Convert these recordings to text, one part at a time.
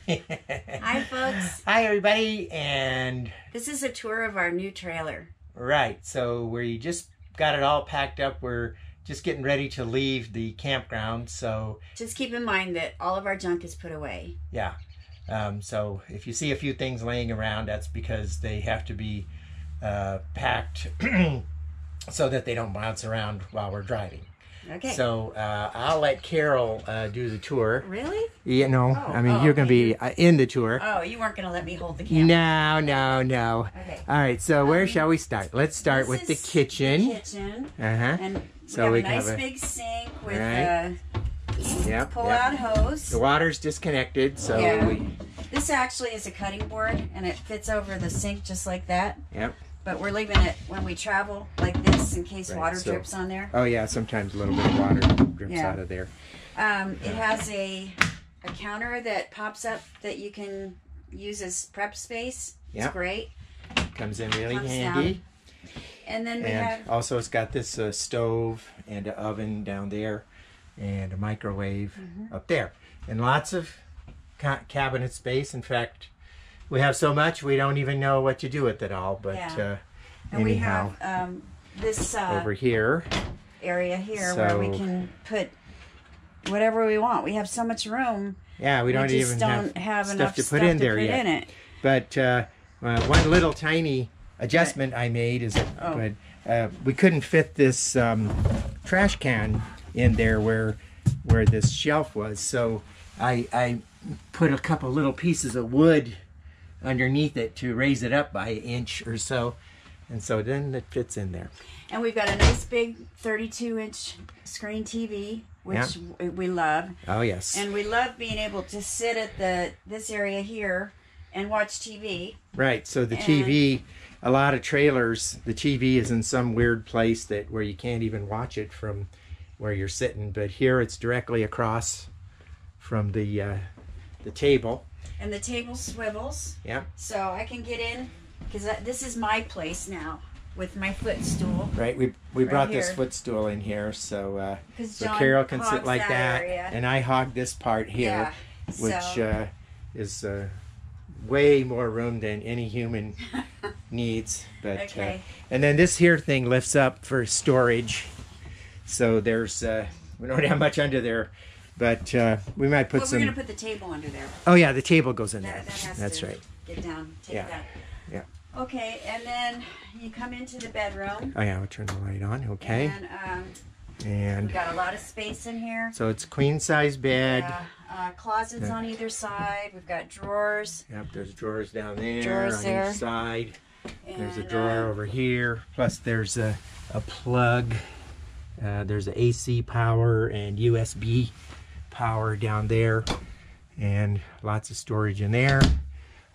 Hi, folks. Hi, everybody. And this is a tour of our new trailer. Right. So we just got it all packed up. We're just getting ready to leave the campground. So just keep in mind that all of our junk is put away. Yeah. So if you see a few things laying around, that's because they have to be packed so that they don't bounce around while we're driving. Okay. So I'll let Carol do the tour. Really? Yeah, no. Oh, I mean, you're going to be in the tour. Oh, you weren't going to let me hold the camera. No. Okay. All right. So where shall we start? Let's start with the kitchen. The kitchen. And so we have a nice big sink with a pull-out hose. The water's disconnected, so this actually is a cutting board, and it fits over the sink just like that. Yep. But we're leaving it when we travel like this in case water drips on there. Oh yeah, sometimes a little bit of water drips out of there. It has a counter that pops up that you can use as prep space. It's great. Comes in really handy. Down. And then we have also it's got this stove and an oven down there and a microwave up there. And lots of cabinet space. In fact, we have so much we don't even know what to do with it all. But and anyhow, we have this over here area here where we can put whatever we want. We have so much room. Yeah, we don't even have enough stuff to put in there yet. But one little tiny adjustment I made is that we couldn't fit this trash can in there where this shelf was. So I put a couple little pieces of wood underneath it to raise it up by an inch or so, and so then it fits in there. And we've got a nice big 32-inch screen TV, which we love. Oh yes. And we love being able to sit at this area here and watch TV. Right. So the TV, a lot of trailers, the TV is in some weird place where you can't even watch it from where you're sitting. But here it's directly across from the table. And the table swivels. Yeah. So I can get in, because this is my place now with my footstool. Right. We brought this footstool in here so Carol can sit like that. And I hog this part here, which is way more room than any human needs. But and then this here thing lifts up for storage. So there's we don't have much under there. But we might put some... we're going to put the table under there. Oh, yeah, the table goes in there. That's right. Get down. Take it down. Yeah. Okay, and then you come into the bedroom. Oh, yeah, we'll turn the light on. Okay. And we've got a lot of space in here. So it's queen-size bed. Closets on either side. We've got drawers. Yep, there's drawers down there on each side. And there's a drawer over here. Plus there's a plug. There's an AC power and USB power down there, and lots of storage in there.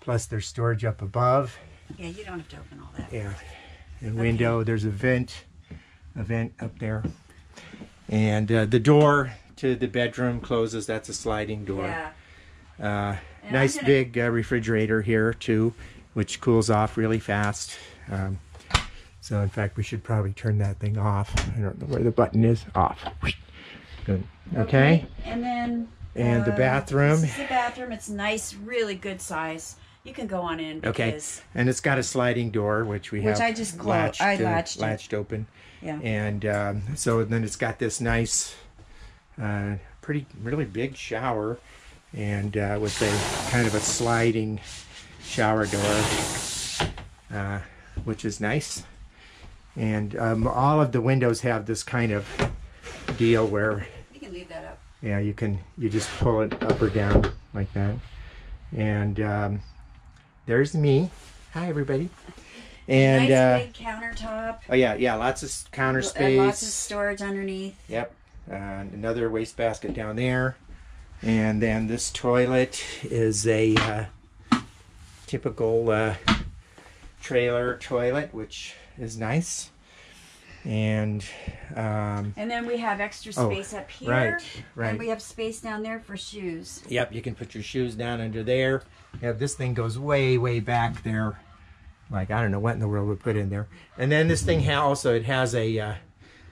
Plus there's storage up above. Yeah, you don't have to open all that. Yeah, and window. There's a vent up there, and the door to the bedroom closes. That's a sliding door. Yeah. Nice big refrigerator here too, which cools off really fast. So in fact, we should probably turn that thing off. I don't know where the button is. Off. Good. Okay. And then the bathroom. This is the bathroom. It's nice, really good size. You can go on in. And it's got a sliding door, which I just closed. latched open. Yeah. And so then it's got this nice, really big shower, and with a kind of a sliding shower door, which is nice. And all of the windows have this kind of deal where you can leave that up. Yeah, you just pull it up or down like that. And there's me. Hi, everybody. And nice big countertop. Oh yeah, lots of counter space. Lots of storage underneath. Yep. Another wastebasket down there. And then this toilet is a typical trailer toilet, which is nice. And then we have extra space up here. Right. And we have space down there for shoes. Yep, you can put your shoes down under there. This thing goes way back there. Like, I don't know what in the world we put in there. And then this thing it has a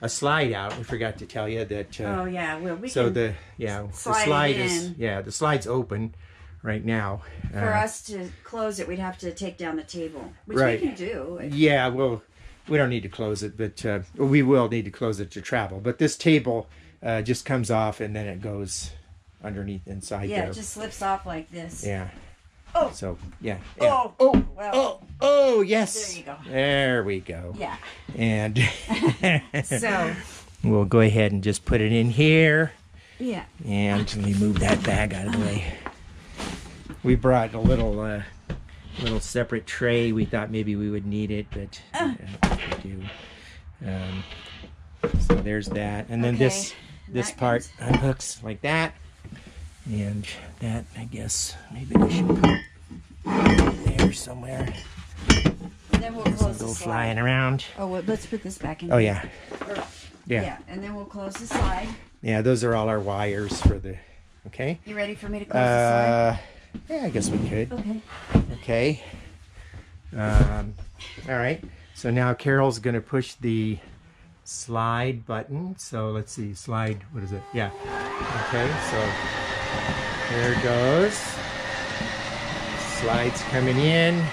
slide out. We forgot to tell you that. Oh yeah, well we so can the slide's open right now. For us to close it, we'd have to take down the table, which right. we can do. Yeah, well, we don't need to close it, but we will need to close it to travel. But this table just comes off and then it goes underneath inside there. Yeah, it just slips off like this. Yeah. Oh. So, yeah. Oh. Oh. Well. Oh, yes. There you go. There we go. Yeah. And so we'll go ahead and just put it in here. Yeah. And let me move that bag out of the way. We brought a little separate tray. We thought maybe we would need it, but we do. So there's that, and then this part unhooks like that, and that I guess maybe we should put it there somewhere. And then we'll close the slide. Flying around. Oh, well, let's put this back in. Oh yeah. Yeah, and then we'll close the slide. Yeah, those are all our wires for the. Okay. You ready for me to close the slide? Yeah, I guess we could. Okay. Okay. All right. So now Carol's going to push the slide button. So let's see. Slide. What is it? Yeah. Okay. So there it goes. Slide's coming in.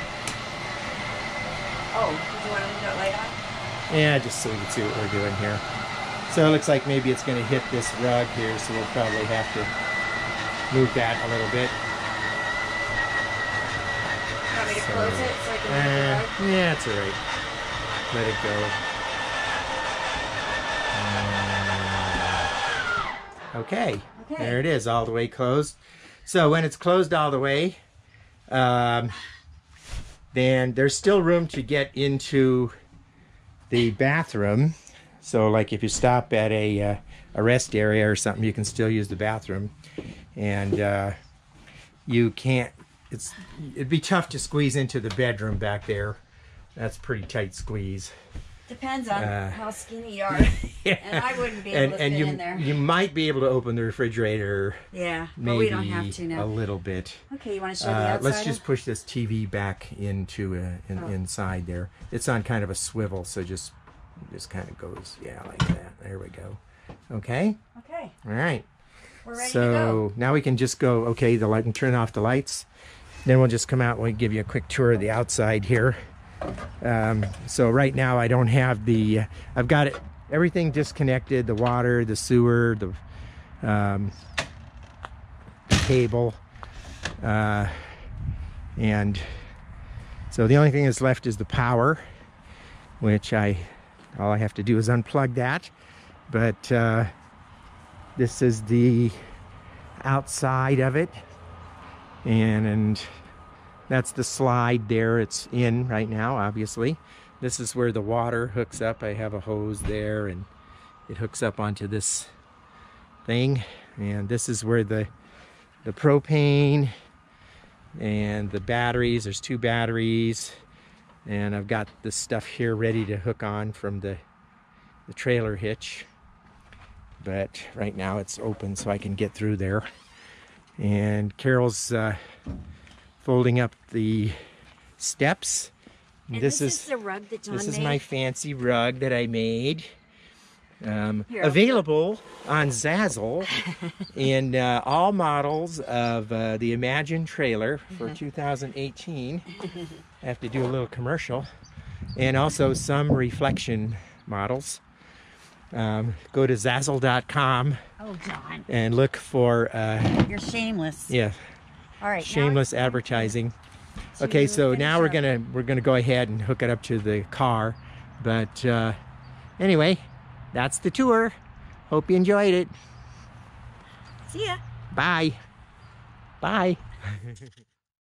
Oh, did you want to leave that light on? Yeah, just so we can see what we're doing here. So it looks like maybe it's going to hit this rug here. So we'll probably have to move that a little bit. Want me to close it so I can move the rug? Yeah, it's alright. Let it go. Okay, there it is, all the way closed. So when it's closed all the way, then there's still room to get into the bathroom. So like if you stop at a rest area or something, you can still use the bathroom. And you can't, it'd be tough to squeeze into the bedroom back there. That's a pretty tight squeeze. Depends on how skinny you are. Yeah. And I wouldn't be able to fit in there. You might be able to open the refrigerator. Yeah, maybe but we don't have to now. A little bit. Okay, you want to show the outside? Let's just push this TV back into inside there. It's on kind of a swivel, so just kind of goes, yeah, like that. There we go. Okay? Okay. All right. We're ready to So go. now we can just go, okay, the light and turn off the lights. Then we'll just come out and we'll give you a quick tour of the outside here. So right now I don't have the, I've got everything disconnected, the water, the sewer, the cable, and so the only thing that's left is the power, which all I have to do is unplug that. But this is the outside of it, and that's the slide there. It's in right now, obviously. This is where the water hooks up. I have a hose there, and it hooks up onto this thing. And this is where the propane and the batteries, there's 2 batteries. And I've got this stuff here ready to hook on from the trailer hitch. But right now it's open so I can get through there. And Carol's folding up the steps. And this is the rug that John made. This is my fancy rug that I made. Available on Zazzle in all models of the Imagine trailer for 2018. I have to do a little commercial. And also some reflection models. Go to Zazzle.com. Oh, John. And look for... You're shameless. Yeah. All right. Shameless advertising. Okay, so now we're gonna go ahead and hook it up to the car. But anyway, that's the tour. Hope you enjoyed it. See ya. Bye. Bye.